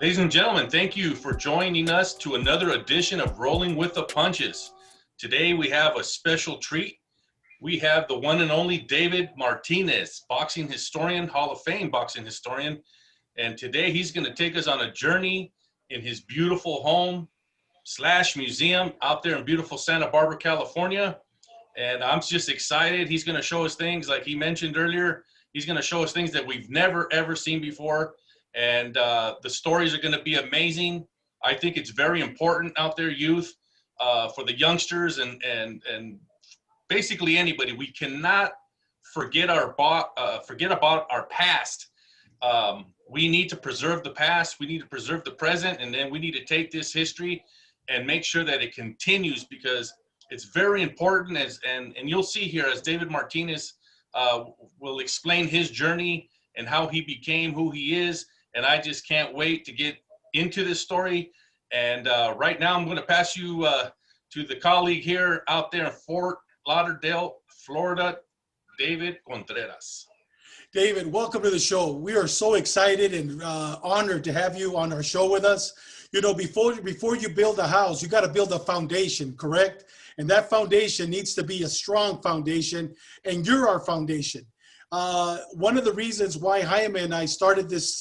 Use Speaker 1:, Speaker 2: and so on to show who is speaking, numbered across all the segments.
Speaker 1: Ladies and gentlemen, thank you for joining us to another edition of Rolling with the Punches. Today we have a special treat. We have the one and only David Martinez, boxing historian, Hall of Fame boxing historian. And today he's going to take us on a journey in his beautiful home slash museum out there in beautiful Santa Barbara, California. And I'm just excited. He's going to show us things like he mentioned earlier. He's going to show us things that we've never, ever seen before. And the stories are going to be amazing. I think it's very important out there, youth, for the youngsters and basically anybody. We cannot forget forget about our past. We need to preserve the past. We need to preserve the present, and then we need to take this history and make sure that it continues, because it's very important. And you'll see here as David Martinez will explain his journey and how he became who he is. And I just can't wait to get into this story. And right now I'm going to pass you to the colleague here out there in Fort Lauderdale, Florida, David Contreras.
Speaker 2: David, welcome to the show. We are so excited and honored to have you on our show with us. You know, before you build a house, you got to build a foundation, correct? And that foundation needs to be a strong foundation, and you're our foundation. One of the reasons why Jaime and I started this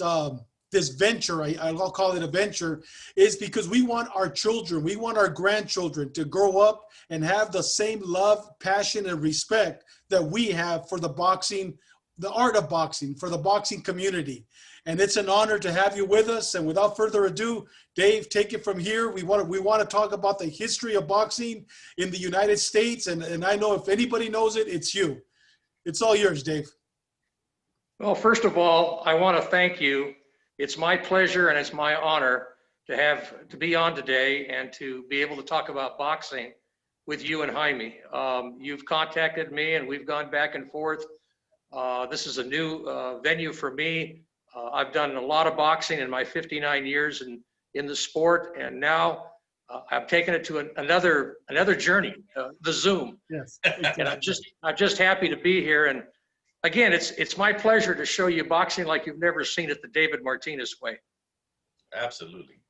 Speaker 2: venture, I'll call it a venture, is because we want our children, we want our grandchildren to grow up and have the same love, passion, and respect that we have for the boxing, the art of boxing, for the boxing community. And it's an honor to have you with us. And without further ado, Dave, take it from here. We want to talk about the history of boxing in the United States. And I know if anybody knows it, it's you. It's all yours, Dave.
Speaker 3: Well, first of all, I want to thank you. It's my pleasure and it's my honor to be on today and to be able to talk about boxing with you and Jaime. You've contacted me and we've gone back and forth. This is a new venue for me. I've done a lot of boxing in my 59 years in the sport, and now I've taken it to another journey, the Zoom.
Speaker 2: Yes.
Speaker 3: And I'm just happy to be here. And again, it's my pleasure to show you boxing like you've never seen it the David Martinez way.
Speaker 1: Absolutely.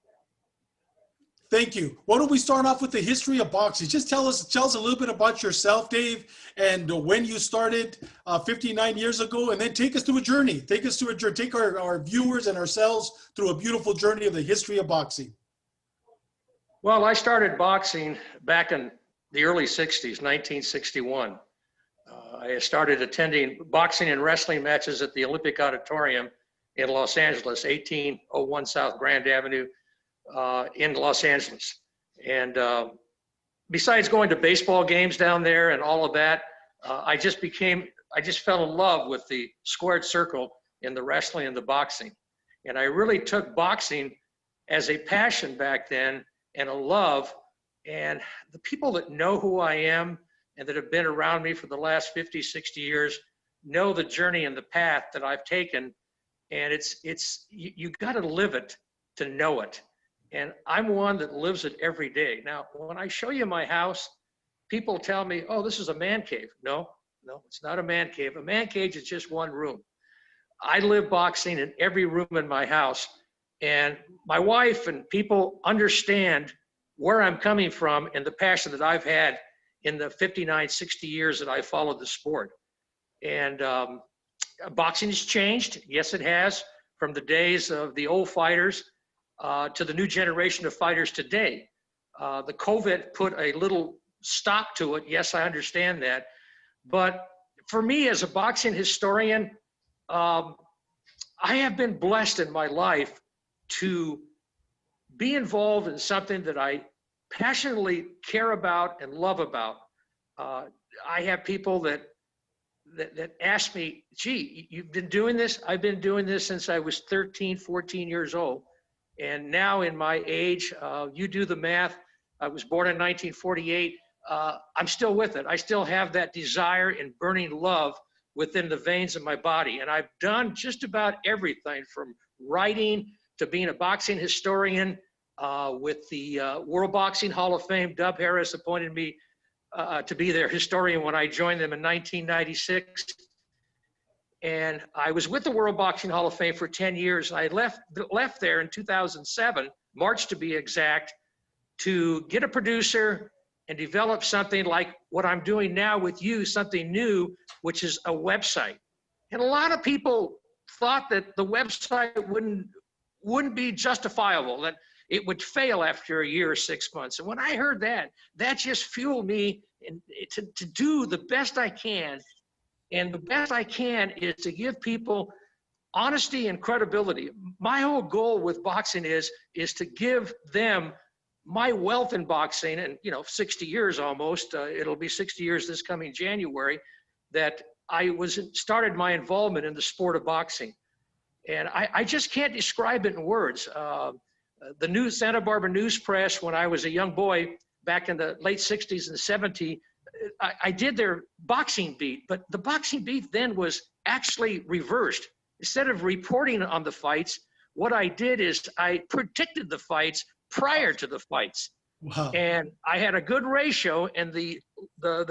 Speaker 2: Thank you. Why don't we start off with the history of boxing? Just tell us a little bit about yourself, Dave, and when you started 59 years ago, and then take us through a journey. Take our viewers and ourselves through a beautiful journey of the history of boxing.
Speaker 3: Well, I started boxing back in the early 60s, 1961. I started attending boxing and wrestling matches at the Olympic Auditorium in Los Angeles, 1801 South Grand Avenue in Los Angeles. And besides going to baseball games down there and all of that, I just fell in love with the squared circle in the wrestling and the boxing. And I really took boxing as a passion back then and a love. And the people that know who I am and that have been around me for the last 50, 60 years know the journey and the path that I've taken. And you got to live it to know it. And I'm one that lives it every day. Now, when I show you my house, people tell me, oh, this is a man cave. No, it's not a man cave. A man cave is just one room. I live boxing in every room in my house. And my wife and people understand where I'm coming from and the passion that I've had in the 59, 60 years that I followed the sport. And boxing has changed. Yes, it has, from the days of the old fighters to the new generation of fighters today. The COVID put a little stop to it. Yes, I understand that. But for me as a boxing historian, I have been blessed in my life to be involved in something that I passionately care about and love about. I have people that ask me, gee, you've been doing this? I've been doing this since I was 13, 14 years old. And now in my age, you do the math, I was born in 1948, I'm still with it. I still have that desire and burning love within the veins of my body. And I've done just about everything from writing to being a boxing historian. With the World Boxing Hall of Fame, Dub Harris appointed me to be their historian when I joined them in 1996. And I was with the World Boxing Hall of Fame for 10 years. And I left there in 2007, March to be exact, to get a producer and develop something like what I'm doing now with you, something new, which is a website. And a lot of people thought that the website wouldn't be justifiable, that it would fail after a year or 6 months. And when I heard that, that just fueled me to do the best I can. And the best I can is to give people honesty and credibility. My whole goal with boxing is to give them my wealth in boxing, and 60 years almost, it'll be 60 years this coming January, that I started my involvement in the sport of boxing. And I just can't describe it in words. The Santa Barbara News Press, when I was a young boy back in the late 60s and 70s, I did their boxing beat, but the boxing beat then was actually reversed. Instead of reporting on the fights, what I did is I predicted the fights prior to the fights.
Speaker 2: Wow.
Speaker 3: And I had a good ratio, and the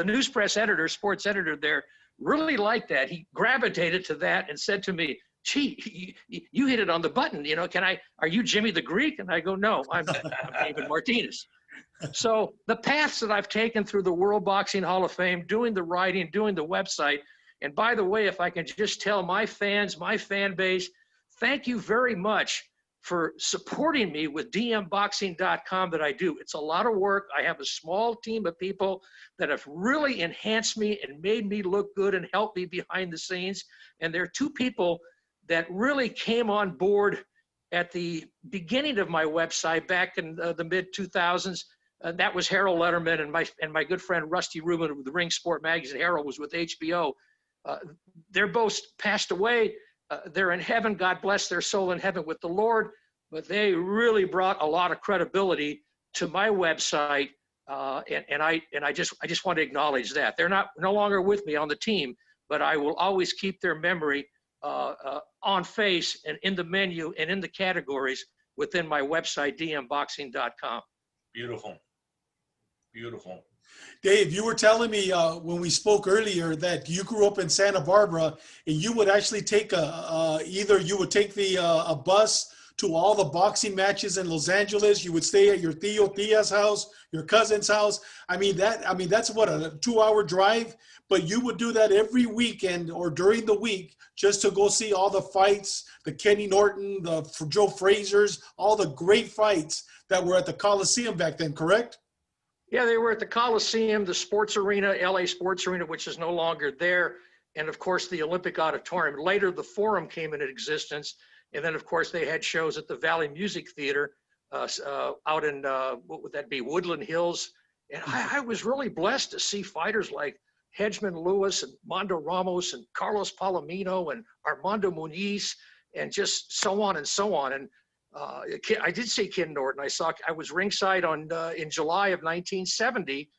Speaker 3: news press editor, sports editor there, really liked that. He gravitated to that and said to me, "Gee, you hit it on the button. Are you Jimmy the Greek?" And I go, "No, I'm David Martinez." So the paths that I've taken through the World Boxing Hall of Fame, doing the writing, doing the website, and by the way, if I can just tell my fans, my fan base, thank you very much for supporting me with dmboxing.com that I do. It's a lot of work. I have a small team of people that have really enhanced me and made me look good and helped me behind the scenes. And there are two people that really came on board at the beginning of my website back in the mid-2000s. That was Harold Letterman and my good friend Rusty Rubin of the Ring Sport magazine. Harold was with HBO. They're both passed away. They're in heaven. God bless their soul in heaven with the Lord. But they really brought a lot of credibility to my website, and I just want to acknowledge that. They're no longer with me on the team, but I will always keep their memory on face and in the menu and in the categories within my website, dmboxing.com.
Speaker 1: Beautiful. Beautiful.
Speaker 2: Dave, you were telling me when we spoke earlier that you grew up in Santa Barbara, and you would actually take either you would take a bus to all the boxing matches in Los Angeles. You would stay at your Tia's house, your cousin's house. That's what, a 2-hour drive, but you would do that every weekend or during the week just to go see all the fights, the Kenny Norton, the Joe Frazier's, all the great fights that were at the Coliseum back then, correct?
Speaker 3: Yeah, they were at the Coliseum, the Sports Arena, LA Sports Arena, which is no longer there, and of course the Olympic Auditorium. Later, the Forum came into existence, and then of course they had shows at the Valley Music Theater out in, what would that be, Woodland Hills. And I was really blessed to see fighters like Hedgeman Lewis and Mondo Ramos and Carlos Palomino and Armando Muniz and just so on and so on. And I did see Ken Norton. I was ringside in July of 1970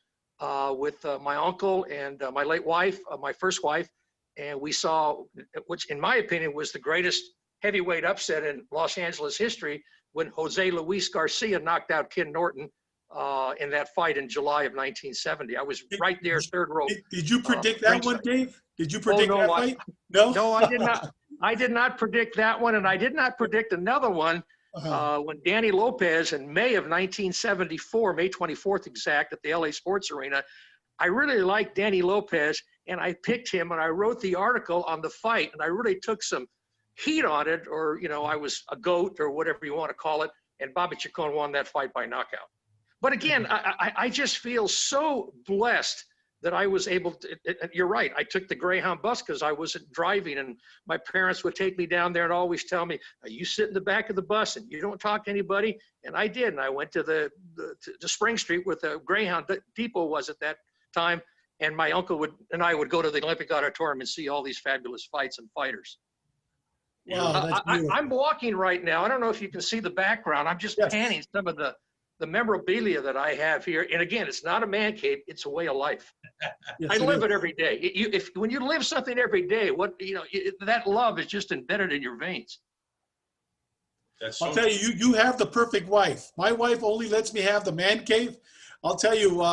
Speaker 3: with my uncle and my late wife, my first wife, and we saw, which in my opinion was the greatest heavyweight upset in Los Angeles history, when Jose Luis Garcia knocked out Ken Norton in that fight in July of 1970. I was right there, third row.
Speaker 2: Did you predict that
Speaker 3: ringside.
Speaker 2: one, Dave? Did you predict that fight?
Speaker 3: No, I did not. I did not predict that one, and I did not predict another one. When Danny Lopez in May of 1974, May 24th exact, at the LA Sports Arena, I really liked Danny Lopez, and I picked him, and I wrote the article on the fight, and I really took some heat on it, or, I was a goat or whatever you want to call it, and Bobby Chacon won that fight by knockout. But again, I just feel so blessed that I was able to, you're right, I took the Greyhound bus because I wasn't driving, and my parents would take me down there and always tell me, you sit in the back of the bus and you don't talk to anybody. And I did, and I went to the Spring Street where the Greyhound depot was at that time, and my uncle and I would go to the Olympic Auditorium and see all these fabulous fights and fighters.
Speaker 2: Wow,
Speaker 3: I'm walking right now. I don't know if you can see the background. I'm just panning some of the memorabilia that I have here. And again, it's not a man cave, it's a way of life.
Speaker 2: Yes,
Speaker 3: I live it every day. When you live something every day, that love is just embedded in your veins.
Speaker 2: I'll tell you, you have the perfect wife. My wife only lets me have the man cave. I'll tell you,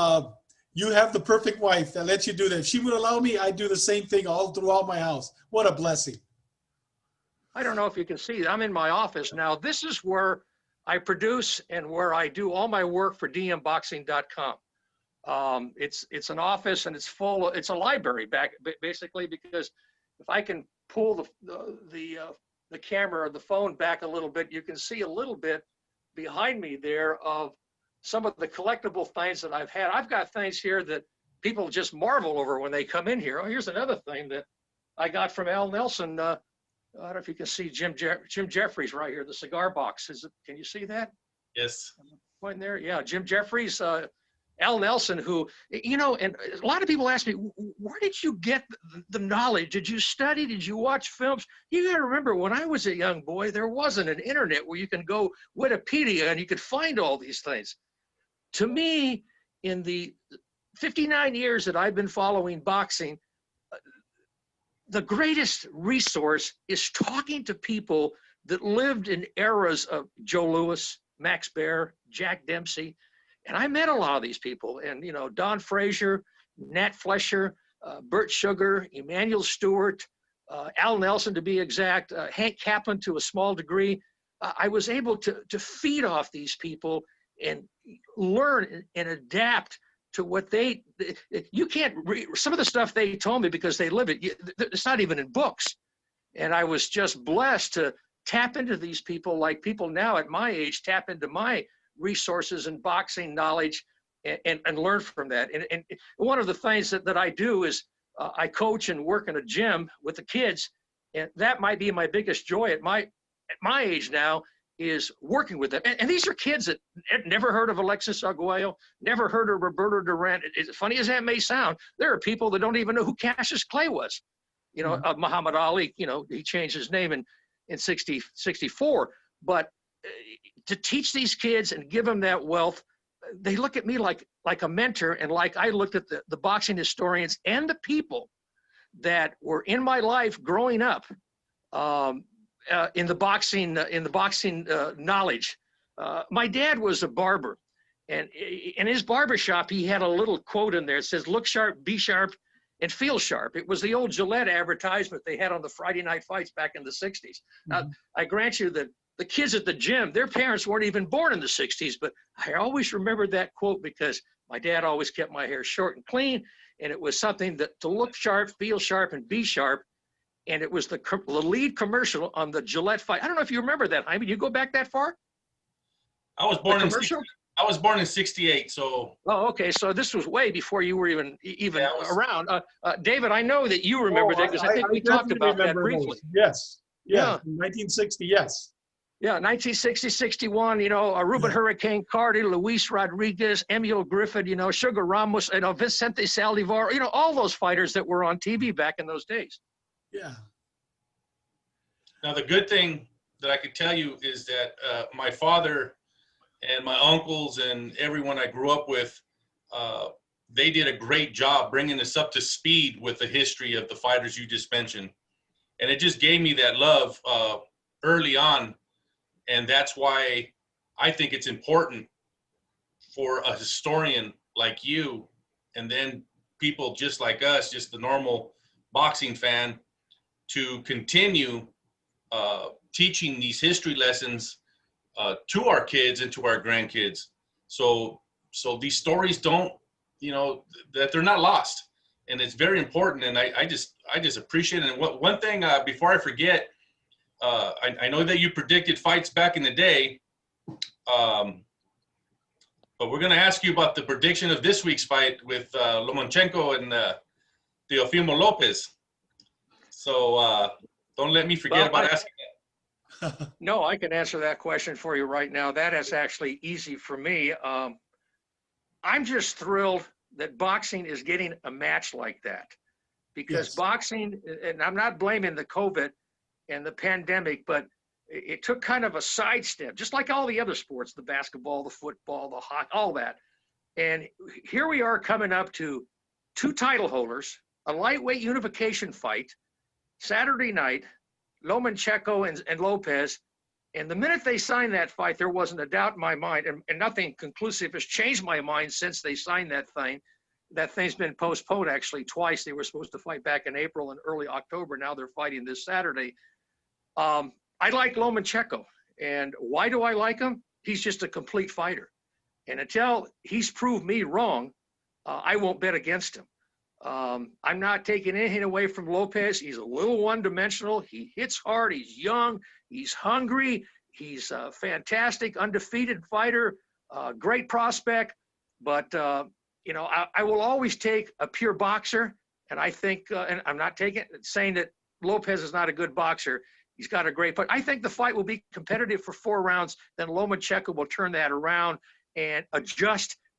Speaker 2: You have the perfect wife that lets you do that. If she would allow me, I'd do the same thing all throughout my house. What a blessing.
Speaker 3: I don't know if you can see, I'm in my office now. This is where I produce and where I do all my work for dmboxing.com. It's an office, and it's a library basically, because if I can pull the camera or the phone back a little bit, you can see a little bit behind me there of some of the collectible things that I've had. I've got things here that people just marvel over when they come in here. Oh, here's another thing that I got from Al Nelson. I don't know if you can see Jim Jeffries right here, the cigar box. Can you see that?
Speaker 1: Yes.
Speaker 3: Point there. Yeah, Jim Jeffries, Al Nelson, who, you know, and a lot of people ask me, where did you get the knowledge? Did you study? Did you watch films? You got to remember, when I was a young boy, there wasn't an internet where you can go Wikipedia and you could find all these things. To me, in the 59 years that I've been following boxing, the greatest resource is talking to people that lived in eras of Joe Louis, Max Baer, Jack Dempsey. And I met a lot of these people, and, you know, Don Frazier, Nat Flesher, Bert Sugar, Emmanuel Stewart, Al Nelson, to be exact, Hank Kaplan to a small degree. I was able to feed off these people and learn and adapt to what you can't read some of the stuff they told me, because they live it. It's not even in books. And I was just blessed to tap into these people, like people now at my age tap into my resources and boxing knowledge and learn from that. And one of the things that I do is I coach and work in a gym with the kids. And that might be my biggest joy at my age now, is working with them. And these are kids that never heard of Alexis Arguello, never heard of Roberto Duran. As funny as that may sound, there are people that don't even know who Cassius Clay was. You know, Muhammad Ali, you know, he changed his name in 64. But to teach these kids and give them that wealth, they look at me like a mentor, and like I looked at the boxing historians and the people that were in my life growing up, in the boxing knowledge. My dad was a barber, and in his barbershop, he had a little quote in there. It says, "Look sharp, be sharp, and feel sharp." It was the old Gillette advertisement they had on the Friday night fights back in the 60s. Now, I grant you that the kids at the gym, their parents weren't even born in the 60s, but I always remembered that quote because my dad always kept my hair short and clean, and it was something that to look sharp, feel sharp, and be sharp. And it was the lead commercial on the Gillette fight. I don't know if you remember that, Jaime. You go back that far?
Speaker 1: I was born in 68, so.
Speaker 3: Oh, okay. So this was way before you were even around. David, I know that you remember that, because I think we talked about that briefly.
Speaker 2: Those. Yes. Yeah. 1960, yes.
Speaker 3: Yeah, 1960, 61, you know, Ruben Hurricane Carter, Luis Rodriguez, Emil Griffith, you know, Sugar Ramos, you know, Vicente Saldivar, you know, all those fighters that were on TV back in those days.
Speaker 2: Yeah.
Speaker 1: Now, the good thing that I could tell you is that my father and my uncles and everyone I grew up with, they did a great job bringing us up to speed with the history of the fighters you just mentioned. And it just gave me that love early on. And that's why I think it's important for a historian like you, and then people just like us, just the normal boxing fan, to continue teaching these history lessons to our kids and to our grandkids. So these stories don't, you know, that they're not lost. And it's very important. And I just appreciate it. And one thing before I forget, I know that you predicted fights back in the day, but we're going to ask you about the prediction of this week's fight with Lomachenko and Teofimo Lopez. So don't let me forget about asking that.
Speaker 3: No, I can answer that question for you right now. That is actually easy for me. I'm just thrilled that boxing is getting a match like that, because boxing, and I'm not blaming the COVID and the pandemic, but it took kind of a sidestep, just like all the other sports, the basketball, the football, the hockey, all that. And here we are coming up to 2 title holders, a lightweight unification fight, Saturday night, Lomachenko and Lopez. And the minute they signed that fight, there wasn't a doubt in my mind, and nothing conclusive has changed my mind since they signed that thing, that thing's been postponed actually twice. They were supposed to fight back in April and early October. Now they're fighting this Saturday. I like Lomachenko. And why do I like him? He's just a complete fighter. And until he's proved me wrong, I won't bet against him. I'm not taking anything away from Lopez. He's a little one-dimensional. He hits hard. He's young. He's hungry. He's a fantastic, undefeated fighter, great prospect. But, you know, I will always take a pure boxer. And I think, and I'm not saying that Lopez is not a good boxer. He's got a great fight. I think the fight will be competitive for 4 rounds. Then Lomachenko will turn that around and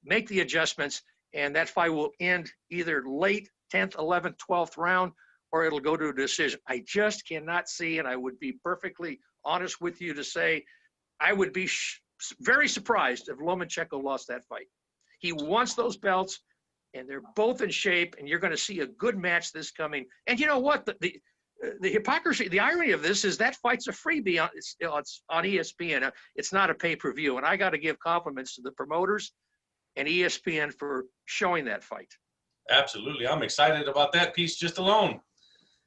Speaker 3: make the adjustments. And that fight will end either late 10th, 11th, 12th round, or it'll go to a decision. I just cannot see, and I would be perfectly honest with you to say, I would be very surprised if Lomachenko lost that fight. He wants those belts, and they're both in shape, and you're going to see a good match this coming. And you know what? The hypocrisy, the irony of this is that fight's a freebie. It's on ESPN. It's not a pay-per-view, and I got to give compliments to the promoters and ESPN for showing that fight.
Speaker 1: Absolutely. I'm excited about that piece just alone.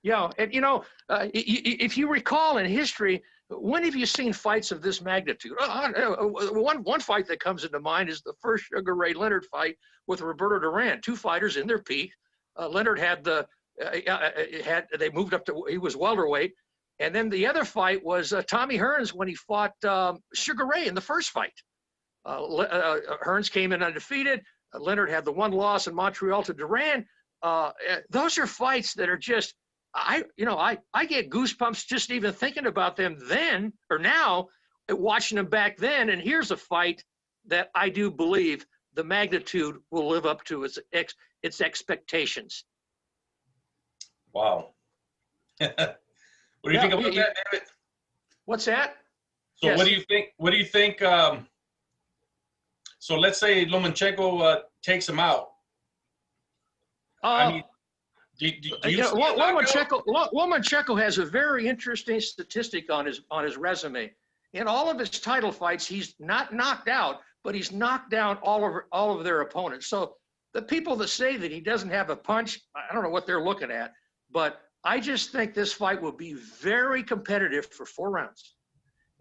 Speaker 3: Yeah, and you know, if you recall in history, when have you seen fights of this magnitude? One fight that comes into mind is the first Sugar Ray Leonard fight with Roberto Duran. 2 fighters in their peak. Leonard had they moved up to, he was welterweight. And then the other fight was Tommy Hearns when he fought Sugar Ray in the first fight. Hearns came in undefeated. Leonard had the 1 loss in Montreal to Duran. Those are fights that are just, I get goosebumps just even thinking about them then or now, watching them back then. And here's a fight that I do believe the magnitude will live up to its expectations.
Speaker 1: Wow. What do you think about that, David?
Speaker 3: What's that?
Speaker 1: So
Speaker 3: Yes.
Speaker 1: what do you think? So let's say Lomachenko takes him out. I mean, do you see
Speaker 3: Lomachenko has a very interesting statistic on his resume. In all of his title fights, he's not knocked out, but he's knocked down all of their opponents. So the people that say that he doesn't have a punch, I don't know what they're looking at, but I just think this fight will be very competitive for 4 rounds.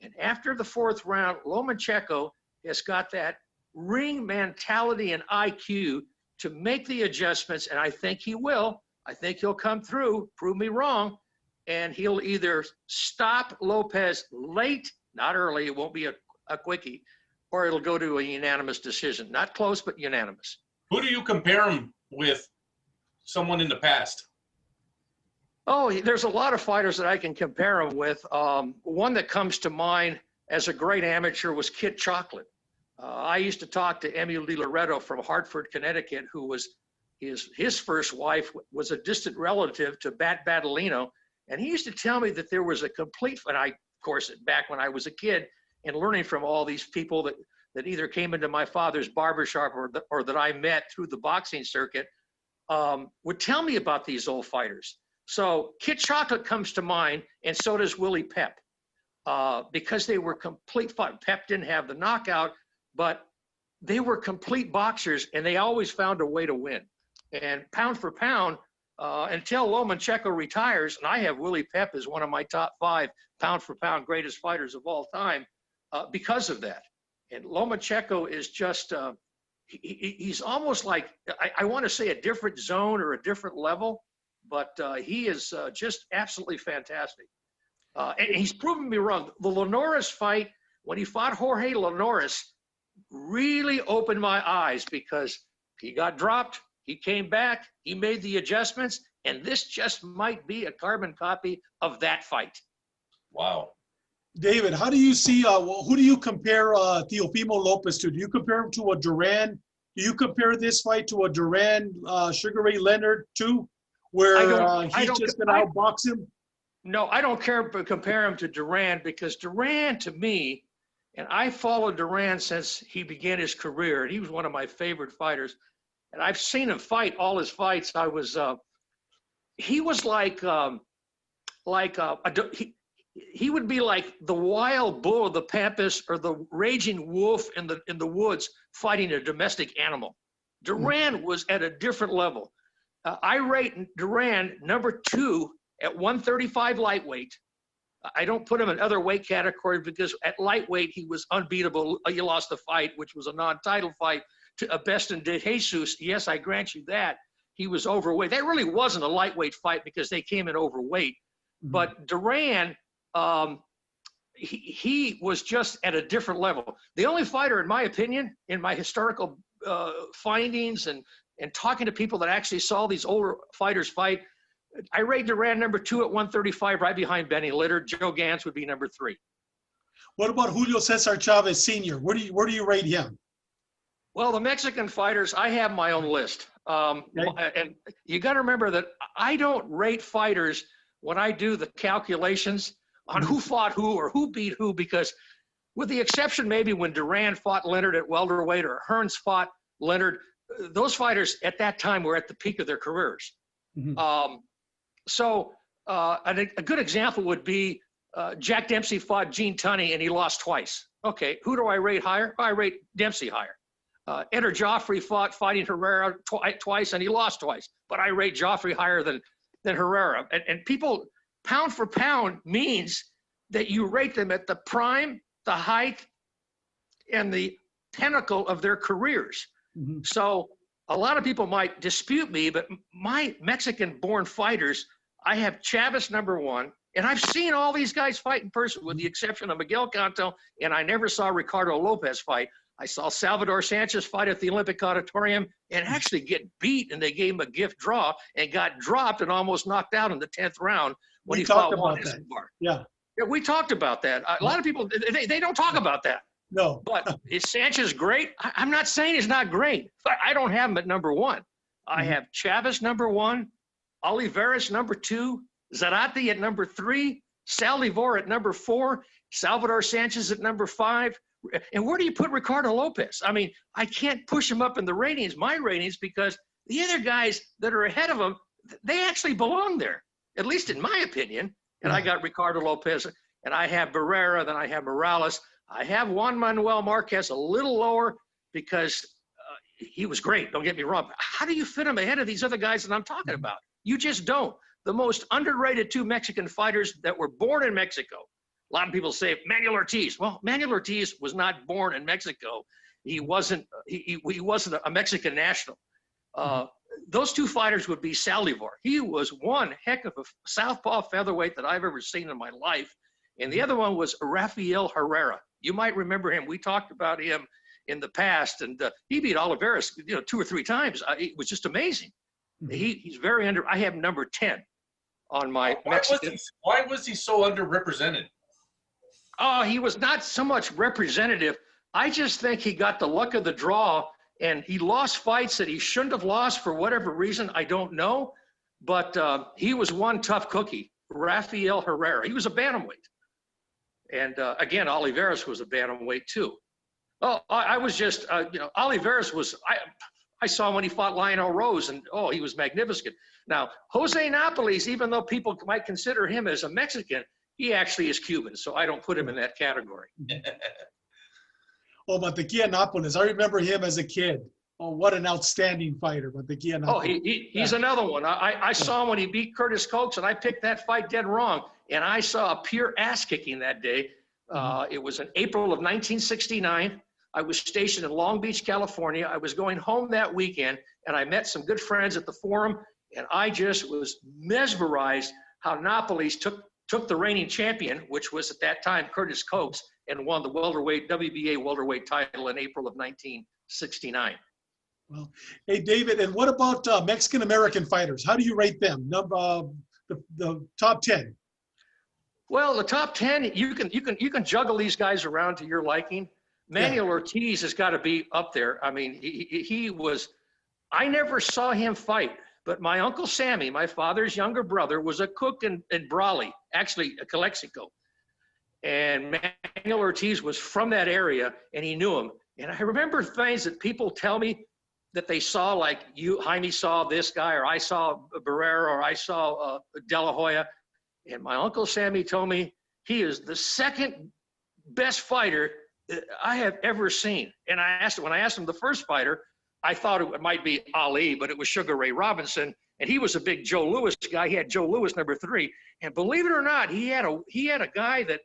Speaker 3: And after the 4th round, Lomachenko has got that ring mentality and IQ to make the adjustments, and I think he will. I think he'll come through, prove me wrong, and he'll either stop Lopez late, not early, it won't be a quickie, or it'll go to a unanimous decision. Not close, but unanimous.
Speaker 1: Who do you compare him with? Someone in the past?
Speaker 3: Oh, there's a lot of fighters that I can compare him with. One that comes to mind as a great amateur was Kid Chocolate. I used to talk to Emil Di Loretto from Hartford, Connecticut, who was his first wife was a distant relative to Bat Battolino. And he used to tell me that there was a complete, and I, of course, back when I was a kid and learning from all these people that either came into my father's barbershop or that I met through the boxing circuit, would tell me about these old fighters. So Kid Chocolate comes to mind, and so does Willie Pep, because they were complete fighters. Pep didn't have the knockout, but they were complete boxers, and they always found a way to win. And pound for pound, until Lomachenko retires, and I have Willie Pep as one of my top 5 pound for pound greatest fighters of all time because of that. And Lomachenko is just, he's almost like, I want to say a different zone or a different level, but he is just absolutely fantastic. And he's proven me wrong. The Linares fight, when he fought Jorge Linares, really opened my eyes because he got dropped, he came back, he made the adjustments, and this just might be a carbon copy of that fight.
Speaker 1: Wow.
Speaker 2: David, how do you see, who do you compare Teofimo Lopez to? Do you compare him to a Duran? Do you compare this fight to a Duran, Sugar Ray Leonard too, where he's just going to outbox him?
Speaker 3: No, I don't compare him to Duran, because Duran, to me, and I followed Duran since he began his career, and he was one of my favorite fighters. And I've seen him fight all his fights. He was he would be like the wild bull of the pampas or the raging wolf in the woods fighting a domestic animal. Duran was at a different level. I rate Duran number 2 at 135 lightweight. I don't put him in other weight categories because at lightweight, he was unbeatable. He lost the fight, which was a non-title fight, to Beston de Jesus. Yes, I grant you that. He was overweight. That really wasn't a lightweight fight because they came in overweight. Mm-hmm. But Duran, he was just at a different level. The only fighter, in my opinion, in my historical findings and talking to people that actually saw these older fighters fight, I rate Duran number 2 at 135, right behind Benny Litter. Joe Gans would be number 3.
Speaker 2: What about Julio Cesar Chavez Sr.? Where do you rate him?
Speaker 3: Well, the Mexican fighters, I have my own list. Okay. And you got to remember that I don't rate fighters when I do the calculations on who fought who or who beat who, because with the exception maybe when Duran fought Leonard at welterweight or Hearns fought Leonard, those fighters at that time were at the peak of their careers. Mm-hmm. A good example would be Jack Dempsey fought Gene Tunney and he lost twice. Okay, who do I rate higher? I rate Dempsey higher. Eder Joffrey fought fighting Herrera twice and he lost twice, but I rate Joffrey higher than Herrera. And people, pound for pound means that you rate them at the prime, the height, and the pinnacle of their careers. Mm-hmm. So a lot of people might dispute me, but my Mexican-born fighters, I have Chavez number 1, and I've seen all these guys fight in person with the exception of Miguel Canto, and I never saw Ricardo Lopez fight. I saw Salvador Sanchez fight at the Olympic Auditorium and actually get beat, and they gave him a gift draw and got dropped and almost knocked out in the 10th round when he fought Juan Escobar.
Speaker 2: Yeah,
Speaker 3: we talked about that. A lot of people, they don't talk about that.
Speaker 2: No.
Speaker 3: But is Sanchez great? I'm not saying he's not great, but I don't have him at number 1. I have Chavez number 1, Oliveras number 2, Zarate at number 3, Saldivor at number 4, Salvador Sanchez at number 5. And where do you put Ricardo Lopez? I mean, I can't push him up in the ratings, my ratings, because the other guys that are ahead of him, they actually belong there, at least in my opinion. And I got Ricardo Lopez, and I have Barrera, then I have Morales. I have Juan Manuel Marquez a little lower because he was great, don't get me wrong. How do you fit him ahead of these other guys that I'm talking about? You just don't. The most underrated 2 Mexican fighters that were born in Mexico. A lot of people say Manuel Ortiz. Well, Manuel Ortiz was not born in Mexico. He wasn't a Mexican national. Those 2 fighters would be Saldivor. He was one heck of a southpaw featherweight that I've ever seen in my life. And the other one was Rafael Herrera. You might remember him. We talked about him in the past, and he beat Oliveras, 2 or 3 times. It was just amazing. Mm-hmm. He's very under. I have number 10 on my Mexican.
Speaker 1: Why was he so underrepresented?
Speaker 3: Oh, he was not so much representative. I just think he got the luck of the draw, and he lost fights that he shouldn't have lost for whatever reason. I don't know, but he was one tough cookie. Rafael Herrera. He was a bantamweight. And again, Oliveras was a bantamweight too. Oh, I was just, Oliveras was, I saw him when he fought Lionel Rose, and he was magnificent. Now, Jose Napoles, even though people might consider him as a Mexican, he actually is Cuban, so I don't put him in that category.
Speaker 2: Mantequilla Napoles, I remember him as a kid. Oh, what an outstanding fighter, Mantequilla Napoles.
Speaker 3: He's another one. I saw him when he beat Curtis Coates, and I picked that fight dead wrong. And I saw a pure ass-kicking that day. It was in April of 1969. I was stationed in Long Beach, California. I was going home that weekend, and I met some good friends at the Forum, and I just was mesmerized how Napoles took the reigning champion, which was at that time Curtis Coates, and won the WBA welterweight title in April of 1969.
Speaker 2: Well, hey, David, and what about Mexican-American fighters? How do you rate them? The top 10?
Speaker 3: Well, the top 10, you can juggle these guys around to your liking. Manuel Ortiz has got to be up there. I mean, he was, I never saw him fight, but my Uncle Sammy, my father's younger brother, was a cook in Brawley, actually Calexico. And Manuel Ortiz was from that area, and he knew him. And I remember things that people tell me that they saw, like Jaime saw this guy, or I saw Barrera, or I saw De La Hoya. And my Uncle Sammy told me he is the second best fighter that I have ever seen. And when I asked him the first fighter, I thought it might be Ali, but it was Sugar Ray Robinson, and he was a big Joe Louis guy. He had Joe Louis #3, and believe it or not, he had a guy that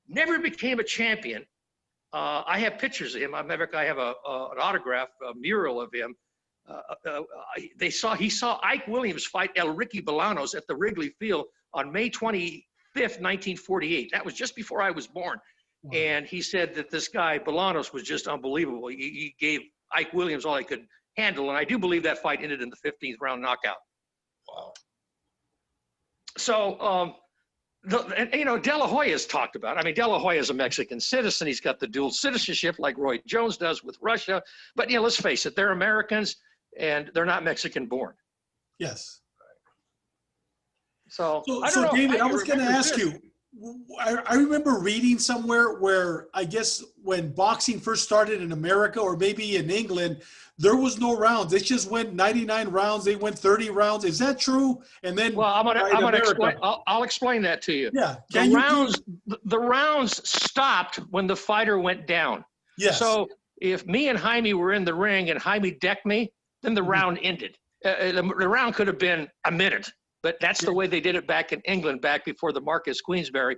Speaker 3: never became a champion. I have pictures of him. I have an autograph, a mural of him. He saw Ike Williams fight El Ricky Bolanos at the Wrigley Field on May 25th, 1948. That was just before I was born. Wow. And he said that this guy Bolanos was just unbelievable. He gave Ike Williams all he could handle, and I do believe that fight ended in the 15th round knockout.
Speaker 1: Wow.
Speaker 3: So, De La Hoya's talked about. I mean, De La Hoya is a Mexican citizen. He's got the dual citizenship like Roy Jones does with Russia. But, let's face it, they're Americans, and they're not Mexican-born.
Speaker 2: Yes.
Speaker 3: So I don't know.
Speaker 2: David, I was going to ask you, I remember reading somewhere where I guess when boxing first started in America or maybe in England, there was no rounds. They just went 99 rounds. They went 30 rounds. Is that true? And then,
Speaker 3: well, I'm gonna explain. I'll explain that to you.
Speaker 2: Yeah.
Speaker 3: The rounds stopped when the fighter went down.
Speaker 2: Yes.
Speaker 3: So if me and Jaime were in the ring and Jaime decked me, then the round ended. The round could have been a minute, but that's the way they did it back in England, back before the Marcus Queensberry,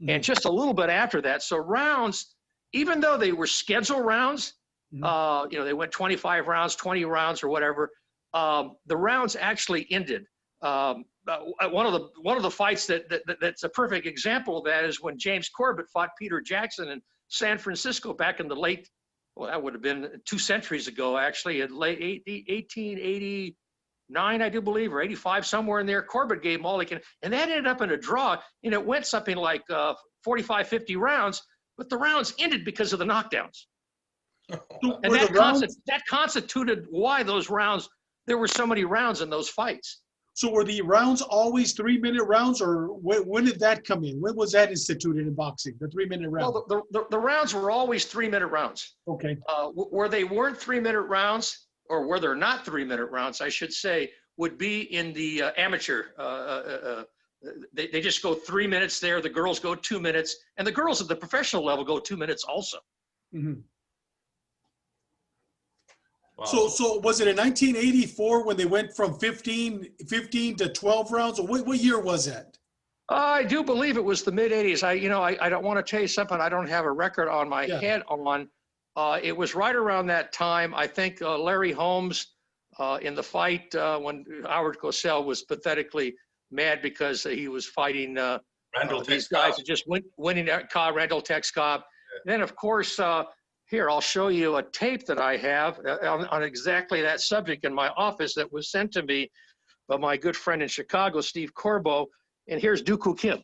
Speaker 3: and just a little bit after that. So rounds, even though they were scheduled rounds, they went 25 rounds, 20 rounds, or whatever. The rounds actually ended. One of the fights that's a perfect example of that is when James Corbett fought Peter Jackson in San Francisco back in the late, well, that would have been 2 centuries ago, actually, in late 1889, I do believe, or 85, somewhere in there. Corbett gave him all he can, and that ended up in a draw, and it went something like 45, 50 rounds, but the rounds ended because of the knockdowns. And that constituted why those rounds, there were so many rounds in those fights.
Speaker 2: So were the rounds always 3-minute rounds, or when did that come in? When was that instituted in boxing, the 3-minute round?
Speaker 3: Well, the rounds were always 3-minute rounds. Okay. Where they weren't 3-minute rounds, or where they're not 3-minute rounds, I should say, would be in the amateur. They just go 3 minutes there. The girls go 2 minutes, and the girls at the professional level go 2 minutes also.
Speaker 2: Mm-hmm.
Speaker 1: Wow.
Speaker 2: So was it in 1984 when they went from 15 to 12 rounds, or what year was that?
Speaker 3: I do believe it was the mid 80s. I don't want to tell you something I don't have a record on my head on. It was right around that time. I think Larry Holmes in the fight when Howard Cosell was pathetically mad because he was fighting these guys that just winning Randall Tex Cobb. Yeah. Then of course. Here, I'll show you a tape that I have on exactly that subject in my office that was sent to me by my good friend in Chicago, Steve Corbo. And here's Dooku Kim.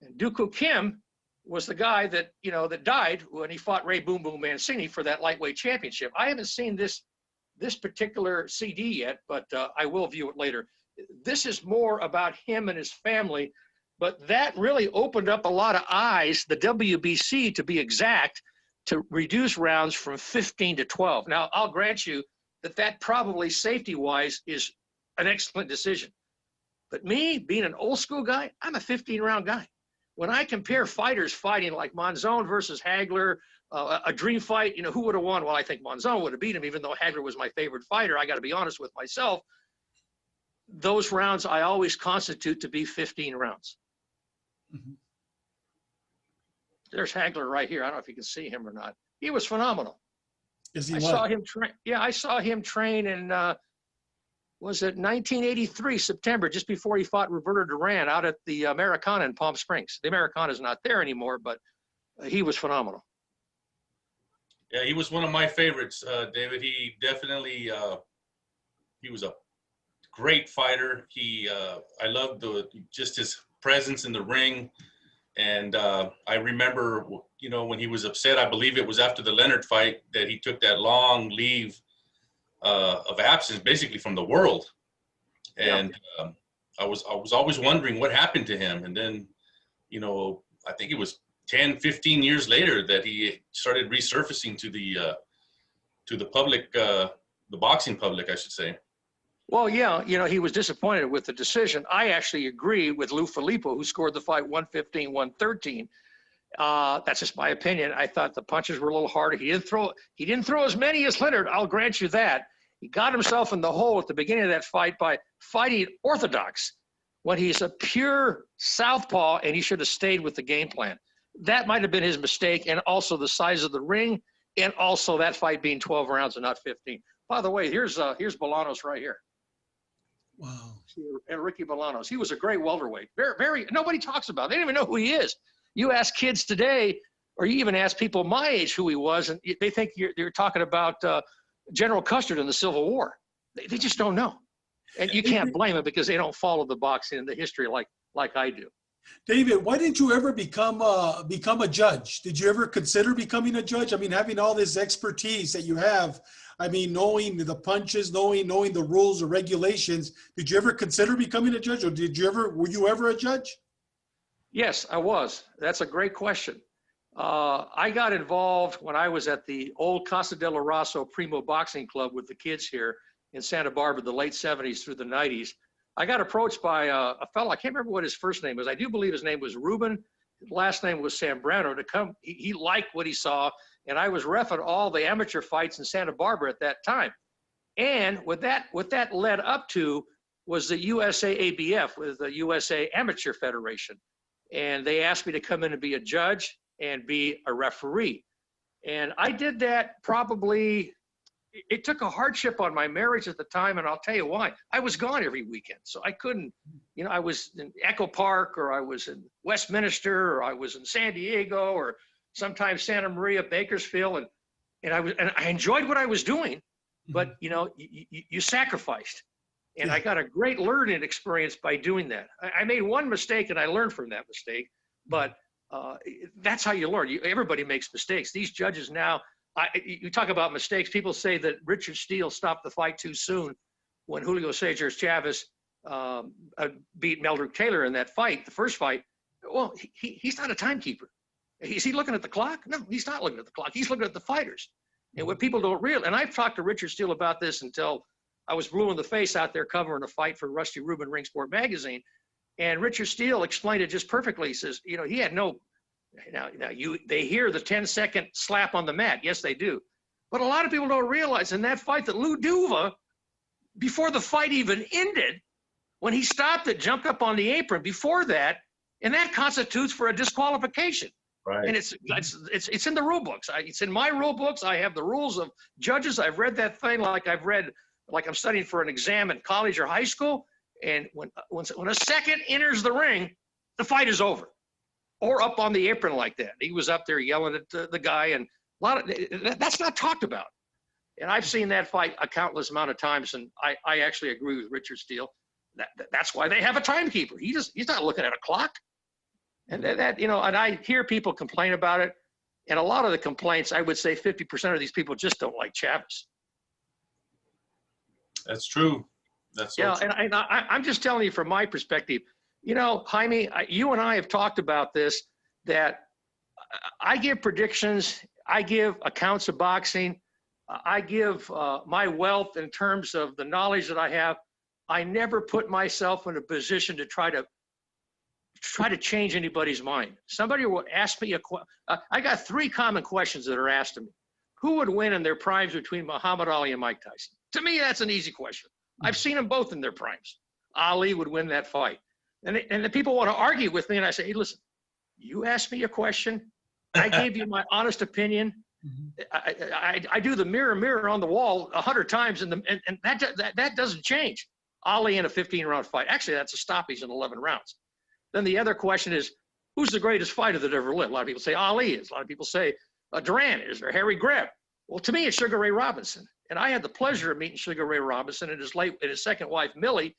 Speaker 3: And Dooku Kim was the guy that, that died when he fought Ray Boom Boom Mancini for that lightweight championship. I haven't seen this particular CD yet, but I will view it later. This is more about him and his family, but that really opened up a lot of eyes, the WBC to be exact, to reduce rounds from 15 to 12. Now, I'll grant you that probably safety-wise is an excellent decision. But me, being an old school guy, I'm a 15-round guy. When I compare fighters fighting like Monzon versus Hagler, a dream fight, who would have won? Well, I think Monzon would have beat him, even though Hagler was my favorite fighter. I got to be honest with myself. Those rounds I always constitute to be 15 rounds. Mm-hmm. There's Hagler right here. I don't know if you can see him or not. He was phenomenal. I saw him train. Yeah, I saw him train in, was it 1983, September, just before he fought Roberto Duran out at the Americana in Palm Springs. The Americana is not there anymore, but he was phenomenal.
Speaker 1: Yeah, he was one of my favorites, David. He definitely, he was a great fighter. I loved just his presence in the ring. And I remember, when he was upset, I believe it was after the Leonard fight that he took that long leave of absence, basically from the world. And I was always wondering what happened to him. And then, I think it was 10, 15 years later that he started resurfacing to the public, the boxing public, I should say.
Speaker 3: Well, yeah, he was disappointed with the decision. I actually agree with Lou Filippo, who scored the fight 115-113. That's just my opinion. I thought the punches were a little harder. He didn't throw as many as Leonard. I'll grant you that. He got himself in the hole at the beginning of that fight by fighting orthodox when he's a pure southpaw, and he should have stayed with the game plan. That might have been his mistake, and also the size of the ring, and also that fight being 12 rounds and not 15. By the way, here's Bolanos right here.
Speaker 2: Wow.
Speaker 3: And Ricky Bolanos. He was a great welterweight. Nobody talks about it. They don't even know who he is. You ask kids today, or you even ask people my age who he was, and they think you're talking about General Custer in the Civil War. They just don't know. And you can't blame them because they don't follow the boxing and the history like I do.
Speaker 2: David, why didn't you ever become a judge? Did you ever consider becoming a judge? I mean, having all this expertise that you have, I mean, knowing the punches, knowing the rules or regulations, did you ever consider becoming a judge, or were you ever a judge?
Speaker 3: Yes, I was. That's a great question. I got involved when I was at the old Casa de la Raso Primo Boxing Club with the kids here in Santa Barbara, the late 70s through the 90s. I got approached by a fellow, I can't remember what his first name was. I do believe his name was Ruben. His last name was Zambrano, to come. He liked what he saw, and I was reffing all the amateur fights in Santa Barbara at that time. And what that led up to was the USA ABF, with the USA Amateur Federation. And they asked me to come in and be a judge and be a referee. And I did that probably, it took a hardship on my marriage at the time, and I'll tell you why. I was gone every weekend, so I couldn't, I was in Echo Park, or I was in Westminster, or I was in San Diego, or sometimes Santa Maria, Bakersfield, and I enjoyed what I was doing, but you sacrificed. And I got a great learning experience by doing that. I made one mistake, and I learned from that mistake, but that's how you learn. Everybody makes mistakes. These judges now, you talk about mistakes. People say that Richard Steele stopped the fight too soon when Julio Cesar Chavez beat Meldrick Taylor in that fight, the first fight. Well, he's not a timekeeper. Is he looking at the clock? No, he's not looking at the clock. He's looking at the fighters. And what people don't realize, and I've talked to Richard Steele about this until I was blue in the face out there covering a fight for Rusty Rubin Ring Sport magazine. And Richard Steele explained it just perfectly. He says, he had no, they hear the 10-second slap on the mat. Yes, they do. But a lot of people don't realize in that fight that Lou Duva, before the fight even ended, when he stopped it, jumped up on the apron before that, and that constitutes for a disqualification.
Speaker 1: Right.
Speaker 3: And it's in the rule books. It's in my rule books. I have the rules of judges. I've read that thing like I'm studying for an exam in college or high school. And when a second enters the ring, the fight is over. Or up on the apron like that. He was up there yelling at the guy, and that's not talked about. And I've seen that fight a countless amount of times, and I actually agree with Richard Steele. That's why they have a timekeeper. He's not looking at a clock. And and I hear people complain about it. And a lot of the complaints, I would say 50% of these people just don't like Chavez.
Speaker 1: That's true. That's so true.
Speaker 3: And I'm just telling you from my perspective. Jaime, you and I have talked about this, that I give predictions, I give accounts of boxing, I give my wealth in terms of the knowledge that I have. I never put myself in a position to try to change anybody's mind. Somebody will ask me I got 3 common questions that are asked of me. Who would win in their primes between Muhammad Ali and Mike Tyson? To me, that's an easy question. I've seen them both in their primes. Ali would win that fight. And the people want to argue with me, and I say, hey, listen, you asked me a question. I gave you my honest opinion. I do the mirror on the wall 100 times, and that doesn't change. Ali in a 15-round fight. Actually, that's a stoppage in 11 rounds. Then the other question is, who's the greatest fighter that ever lived? A lot of people say Ali is. A lot of people say Duran is, or Harry Greb. Well, to me, it's Sugar Ray Robinson. And I had the pleasure of meeting Sugar Ray Robinson and his second wife, Millie.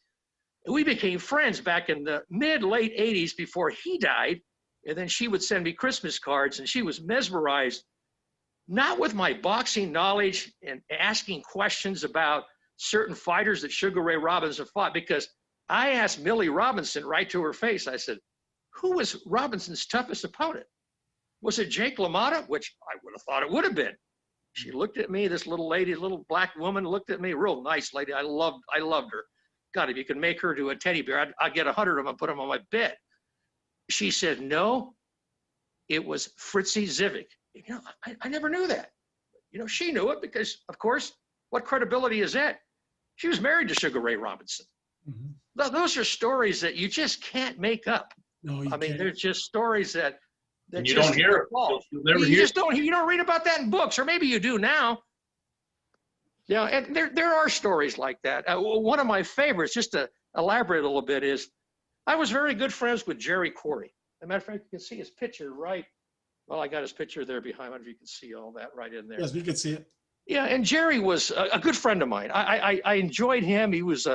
Speaker 3: And we became friends back in the mid-late 80s before he died. And then she would send me Christmas cards, and she was mesmerized, not with my boxing knowledge and asking questions about certain fighters that Sugar Ray Robinson fought, because I asked Millie Robinson right to her face. I said, who was Robinson's toughest opponent? Was it Jake LaMotta? Which I would have thought it would have been. She looked at me, this little lady, little black woman, looked at me, real nice lady. I loved her. God, if you could make her do a teddy bear, I'd get 100 of them and put them on my bed. She said, no, it was Fritzy Zivik. I never knew that. She knew it because, of course, What credibility is that? She was married to Sugar Ray Robinson. Those are stories that you just can't make up.
Speaker 2: No, you
Speaker 3: I mean,
Speaker 2: can't.
Speaker 3: they're just stories that
Speaker 1: And you don't hear it. You'll never hear it.
Speaker 3: You don't read about that in books, or maybe you do now. Yeah, and there are stories like that. One of my favorites, just to elaborate a little bit, is I was very good friends with Jerry Corey. As a matter of fact, you can see his picture right. Well, I got his picture there behind. I don't know if you can see all that right in there.
Speaker 2: Yes, we can see it.
Speaker 3: Yeah, and Jerry was a good friend of mine. I enjoyed him. He was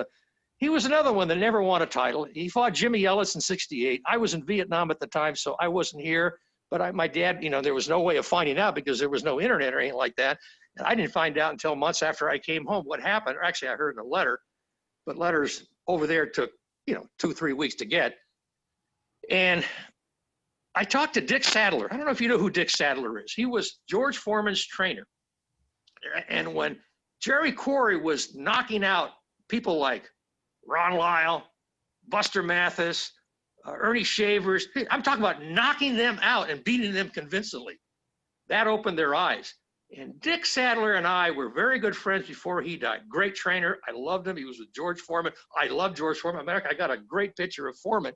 Speaker 3: another one that never won a title. He fought Jimmy Ellis in '68. I was in Vietnam at the time, so I wasn't here. But my dad, there was no way of finding out because there was no internet or anything like that. And I didn't find out until months after I came home what happened. Or actually, I heard in a letter, but letters over there took, 2-3 weeks to get. And I talked to Dick Sadler. I don't know if you know who Dick Sadler is. He was George Foreman's trainer. And when Jerry Corey was knocking out people like Ron Lyle, Buster Mathis, Ernie Shavers, I'm talking about knocking them out and beating them convincingly. That opened their eyes. And Dick Sadler and I were very good friends before he died. Great trainer. I loved him. He was with George Foreman. I love George Foreman. I got a great picture of Foreman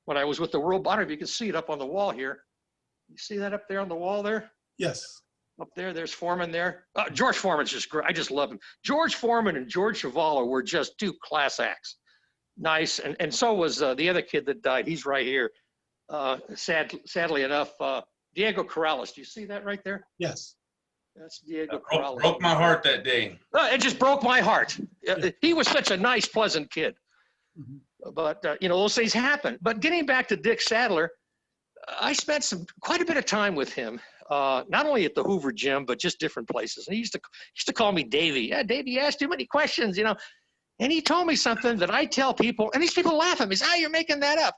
Speaker 3: when I was with the World Bodybuilding. You can see it up on the wall here. You see that up there on the wall there?
Speaker 2: Yes.
Speaker 3: Up there, there's Foreman there. George Foreman's just great. I just love him. George Foreman and George Chuvalo were just two class acts. Nice. And so was the other kid that died. He's right here. Sadly enough, Diego Corrales. Do you see that right there?
Speaker 2: Yes.
Speaker 3: That's Diego Corrales.
Speaker 1: Broke my heart that day.
Speaker 3: It just broke my heart. He was such a nice, pleasant kid. But, those things happen. But getting back to Dick Sadler, I spent quite a bit of time with him, not only at the Hoover Gym, but just different places. And he used to call me Davey. Yeah, Davey, you asked too many questions, And he told me something that I tell people, and these people laugh at me. Say, you're making that up.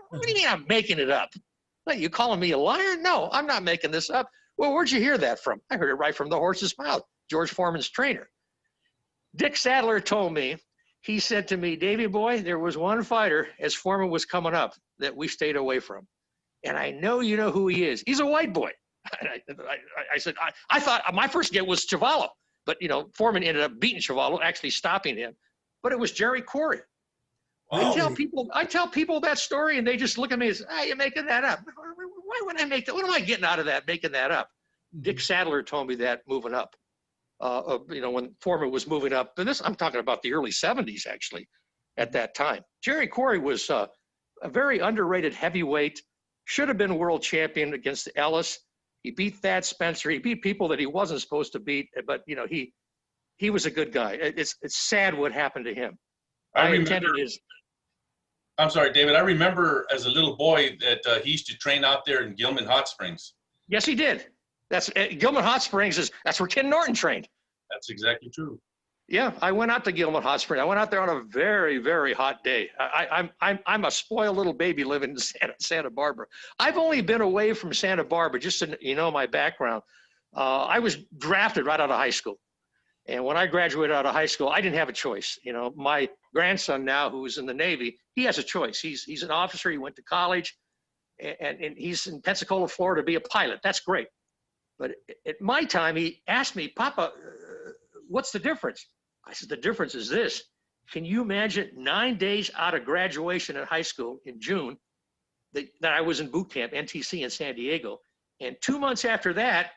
Speaker 3: What do you mean I'm making it up? What, you calling me a liar? No, I'm not making this up. Well, where'd you hear that from? I heard it right from the horse's mouth, George Foreman's trainer. Dick Sadler told me, he said to me, Davey boy, there was one fighter as Foreman was coming up that we stayed away from. And I know you know who he is. He's a white boy. And I said, I thought my first get was Chuvalo. But, Foreman ended up beating Chuvalo, actually stopping him. But it was Jerry Corey.
Speaker 1: Wow.
Speaker 3: I tell people that story, and they just look at me and say, you're making that up. Why would I make that? What am I getting out of that, making that up? Dick Sadler told me that moving up, when Foreman was moving up. And I'm talking about the early 70s, actually, at that time. Jerry Corey was a very underrated heavyweight, should have been world champion against Ellis. He beat Thad Spencer. He beat people that he wasn't supposed to beat, but, he was a good guy. It's sad what happened to him.
Speaker 1: I'm sorry, David. I remember as a little boy that he used to train out there in Gilman Hot Springs.
Speaker 3: Yes, he did. That's Gilman Hot Springs that's where Ken Norton trained.
Speaker 1: That's exactly true.
Speaker 3: Yeah, I went out to Gilman Hot Springs. I went out there on a very, very hot day. I'm a spoiled little baby living in Santa Barbara. I've only been away from Santa Barbara, just so my background. I was drafted right out of high school. And when I graduated out of high school, I didn't have a choice. My grandson now, who's in the Navy, he has a choice. He's an officer. He went to college, and he's in Pensacola, Florida, to be a pilot. That's great. But at my time, he asked me, Papa, what's the difference? I said, the difference is this. Can you imagine 9 days out of graduation in high school in June that I was in boot camp, NTC in San Diego, and 2 months after that,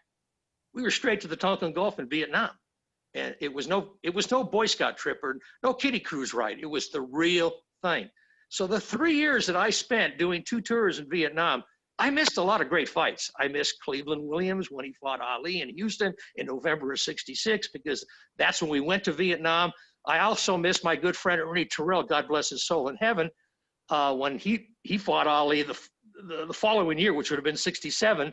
Speaker 3: we were straight to the Tonkin Gulf in Vietnam. And it was no Boy Scout trip or no kiddie cruise ride. It was the real thing. So the 3 years that I spent doing 2 tours in Vietnam, I missed a lot of great fights. I missed Cleveland Williams when he fought Ali in Houston in November of '66, because that's when we went to Vietnam. I also missed my good friend Ernie Terrell, God bless his soul in heaven, when he fought Ali the following year, which would have been '67.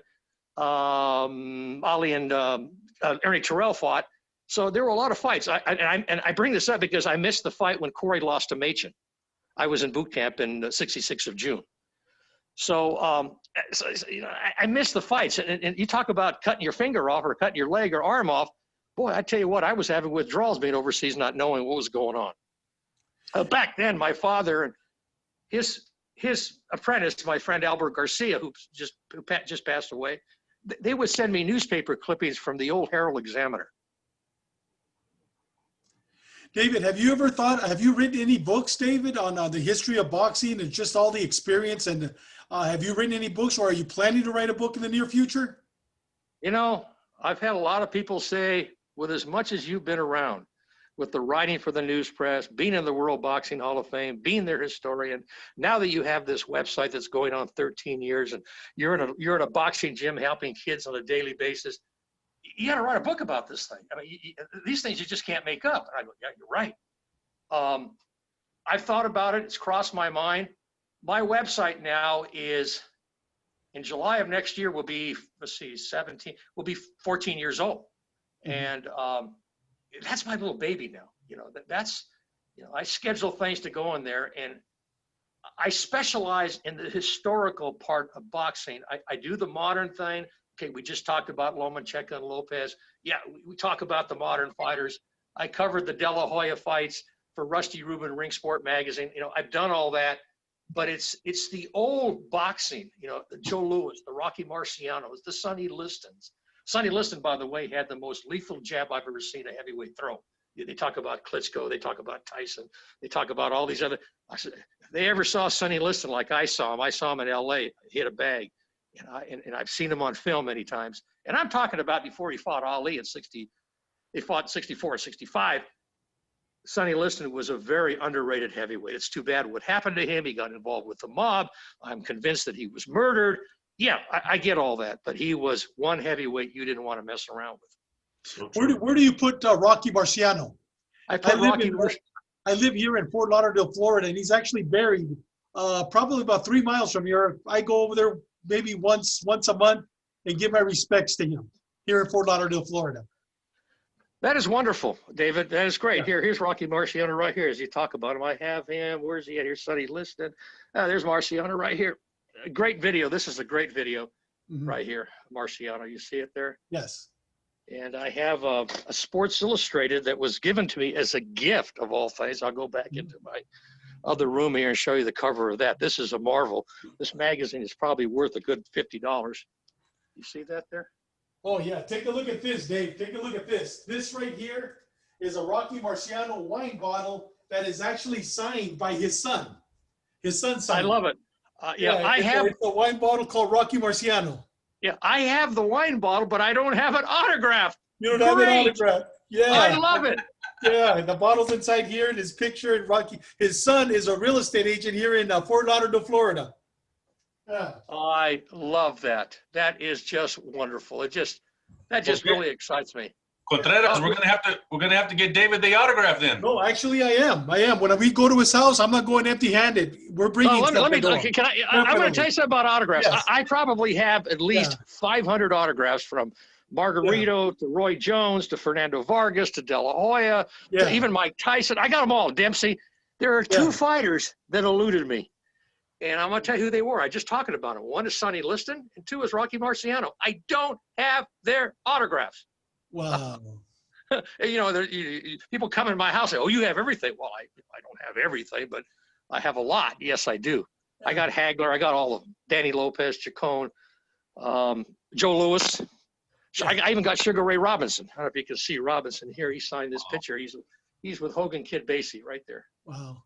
Speaker 3: Ali and Ernie Terrell fought. So there were a lot of fights. I bring this up because I missed the fight when Corey lost to Machen. I was in boot camp in '66 of June. So, I missed the fights. And you talk about cutting your finger off or cutting your leg or arm off. Boy, I tell you what, I was having withdrawals being overseas, not knowing what was going on. Back then, my father and his apprentice, my friend Albert Garcia, who just passed away, they would send me newspaper clippings from the old Herald Examiner.
Speaker 2: David, have you written any books, David, on the history of boxing and just all the experience? And have you written any books, or are you planning to write a book in the near future?
Speaker 3: You know, I've had a lot of people say, with as much as you've been around, with the writing for the news press, being in the World Boxing Hall of Fame, being their historian, now that you have this website that's going on 13 years and you're in a boxing gym helping kids on a daily basis, you got to write a book about this thing. I mean, these things you just can't make up. And I go, yeah, you're right. I've thought about it. It's crossed my mind. My website now is, in July of next year, will be, let's see, 17, will be 14 years old. And that's my little baby now. You know, I schedule things to go in there, and I specialize in the historical part of boxing. I do the modern thing. Okay, we just talked about Lomachenko and Lopez. Yeah, we talk about the modern fighters. I covered the De La Hoya fights for Rusty Rubin Ring Sport magazine. You know, I've done all that, but it's the old boxing, you know, the Joe Louis, the Rocky Marcianos, the Sonny Listons. Sonny Liston, by the way, had the most lethal jab I've ever seen a heavyweight throw. They talk about Klitschko, they talk about Tyson, they talk about all these other. I said, if they ever saw Sonny Liston like I saw him in LA, hit a bag. And I've seen him on film many times. And I'm talking about before he fought Ali at 60, they fought in 64 or 65. Sonny Liston was a very underrated heavyweight. It's too bad what happened to him. He got involved with the mob. I'm convinced that he was murdered. Yeah, I get all that, but he was one heavyweight you didn't want to mess around with.
Speaker 2: Where do you put Rocky Marciano?
Speaker 3: I
Speaker 2: live here in Fort Lauderdale, Florida, and he's actually buried probably about 3 miles from here. I go over there maybe once a month and give my respects to him here in Fort Lauderdale, Florida.
Speaker 3: That is wonderful, David. That is great. Yeah. Here's Rocky Marciano right here. As you talk about him, I have him. Where's he at? Here's Sonny Liston. There's Marciano right here. A great video. This is a great video right here. Marciano, you see it there?
Speaker 2: Yes.
Speaker 3: And I have a Sports Illustrated that was given to me as a gift of all things. I'll go back into my other room here and show you the cover of that. This is a marvel. This magazine is probably worth a good $50. You see that there?
Speaker 2: Oh, yeah. Take a look at this, Dave. Take a look at this. This right here is a Rocky Marciano wine bottle that is actually signed by his son. His son signed it.
Speaker 3: I love it. I have
Speaker 2: a wine bottle called Rocky Marciano.
Speaker 3: Yeah, I have the wine bottle, but I don't have it autographed.
Speaker 2: You don't have it autographed. Yeah.
Speaker 3: I love it.
Speaker 2: Yeah, the bottle's inside here, and his picture, and Rocky. His son is a real estate agent here in Fort Lauderdale, Florida. Yeah.
Speaker 3: I love that. That is just wonderful. That just really excites me.
Speaker 1: Contreras, we're gonna have to get David the autograph then.
Speaker 2: No, actually, I am. When we go to his house, I'm not going empty-handed. We're bringing.
Speaker 3: I'm going to tell you something about autographs. Yes. I probably have at least 500 autographs from Margarito to Roy Jones to Fernando Vargas to De La Hoya to even Mike Tyson. I got them all. Dempsey. There are two fighters that eluded me, and I'm going to tell you who they were. I just talking about them. One is Sonny Liston, and two is Rocky Marciano. I don't have their autographs.
Speaker 2: Wow.
Speaker 3: You know, people come in my house and say, "Oh, you have everything." Well, I don't have everything, but I have a lot. Yes, I do. I got Hagler. I got all of them. Danny Lopez, Chacon, Joe Louis. I even got Sugar Ray Robinson. I don't know if you can see Robinson here. He signed this picture. He's with Hogan Kid Basie right there.
Speaker 2: Wow.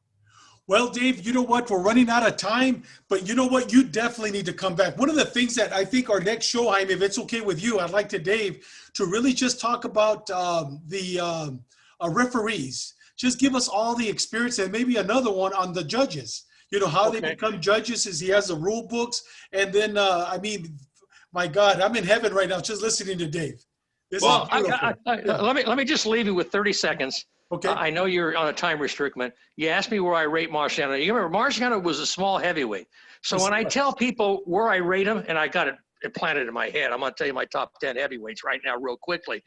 Speaker 2: Well, Dave, you know what? We're running out of time, but you know what? You definitely need to come back. One of the things that I think our next show, Jaime, if it's okay with you, I'd like to, Dave, to really just talk about the referees. Just give us all the experience, and maybe another one on the judges. You know, how they become judges, as he has the rule books. And then, I mean, my God, I'm in heaven right now just listening to Dave.
Speaker 3: Well, let me just leave you with 30 seconds.
Speaker 2: Okay.
Speaker 3: I know you're on a time restriction. You asked me where I rate Marciano. You remember, Marciano was a small heavyweight. So when I tell people where I rate him, and I got it implanted in my head, I'm going to tell you my top 10 heavyweights right now real quickly.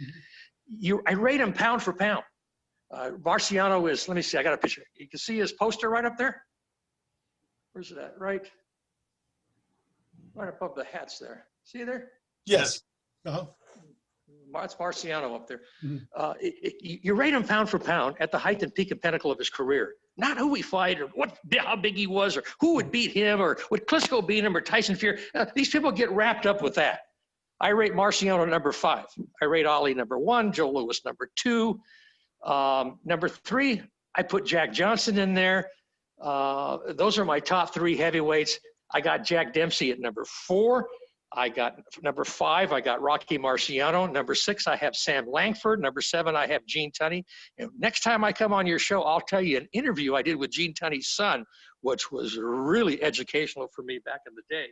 Speaker 3: I rate him pound for pound. Marciano is, let me see, I got a picture. You can see his poster right up there. Where's it at? Right above the hats there. See there?
Speaker 2: Yes. Uh-huh.
Speaker 3: That's Marciano up there. You rate him pound for pound at the height and peak and pinnacle of his career. Not who he fight or how big he was or who would beat him or would Klitschko beat him or Tyson Fury. These people get wrapped up with that. I rate Marciano number 5. I rate Ali number 1, Joe Louis number 2. Number 3, I put Jack Johnson in there. Those are my top 3 heavyweights. I got Jack Dempsey at number 4. I got number 5, I got Rocky Marciano. Number 6, I have Sam Langford. Number 7, I have Gene Tunney. And next time I come on your show, I'll tell you an interview I did with Gene Tunney's son, which was really educational for me back in the day.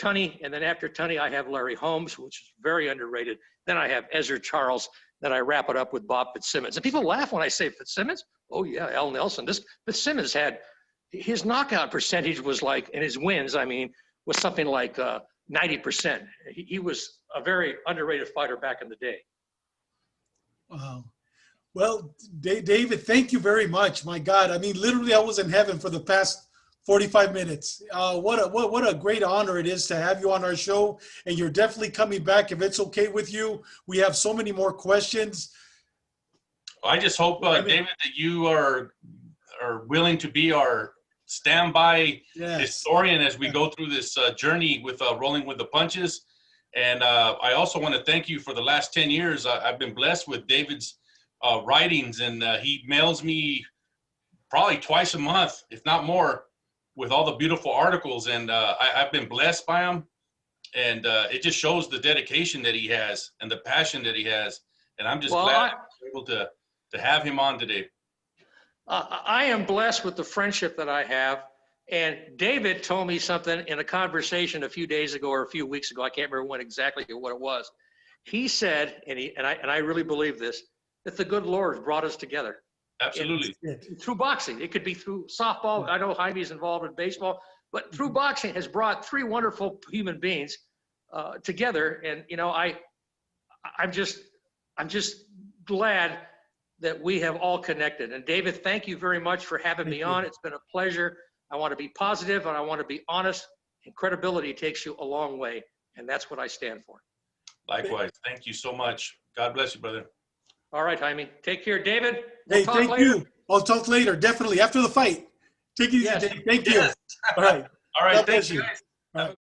Speaker 3: Tunney, and then after Tunney, I have Larry Holmes, which is very underrated. Then I have Ezra Charles. Then I wrap it up with Bob Fitzsimmons. And people laugh when I say Fitzsimmons. Oh yeah, Al Nelson. This Fitzsimmons had, his knockout percentage was like, and his wins, I mean, was something like 90%. He was a very underrated fighter back in the day.
Speaker 2: Wow. Well, David, thank you very much. My God, I mean, literally, I was in heaven for the past 45 minutes. What a great honor it is to have you on our show, and you're definitely coming back if it's okay with you. We have so many more questions.
Speaker 1: I just hope, David, that you are willing to be our standby historian as we go through this journey with Rolling with the Punches. And I also want to thank you for the last 10 years. I've been blessed with David's writings, and he mails me probably twice a month, if not more, with all the beautiful articles. And I've been blessed by him. And it just shows the dedication that he has and the passion that he has. And I'm just glad I was able to have him on today.
Speaker 3: I am blessed with the friendship that I have. And David told me something in a conversation a few days ago or a few weeks ago. I can't remember when exactly what it was. He said, and I really believe this, that the good Lord brought us together.
Speaker 1: Absolutely.
Speaker 3: Through boxing. It could be through softball. I know Jaime's involved in baseball, but through boxing has brought 3 wonderful human beings together. And, you know, I'm just glad that we have all connected. And David, thank you very much for having me on. It's been a pleasure. I want to be positive and I want to be honest, and credibility takes you a long way. And that's what I stand for.
Speaker 1: Likewise. Thank you so much. God bless you, brother.
Speaker 3: All right, Jaime. Take care, David.
Speaker 2: Hey, thank you. I'll talk later. Definitely after the fight. Take it easy, Dave. Thank you. All right.
Speaker 1: All right. Thank you.
Speaker 2: All right.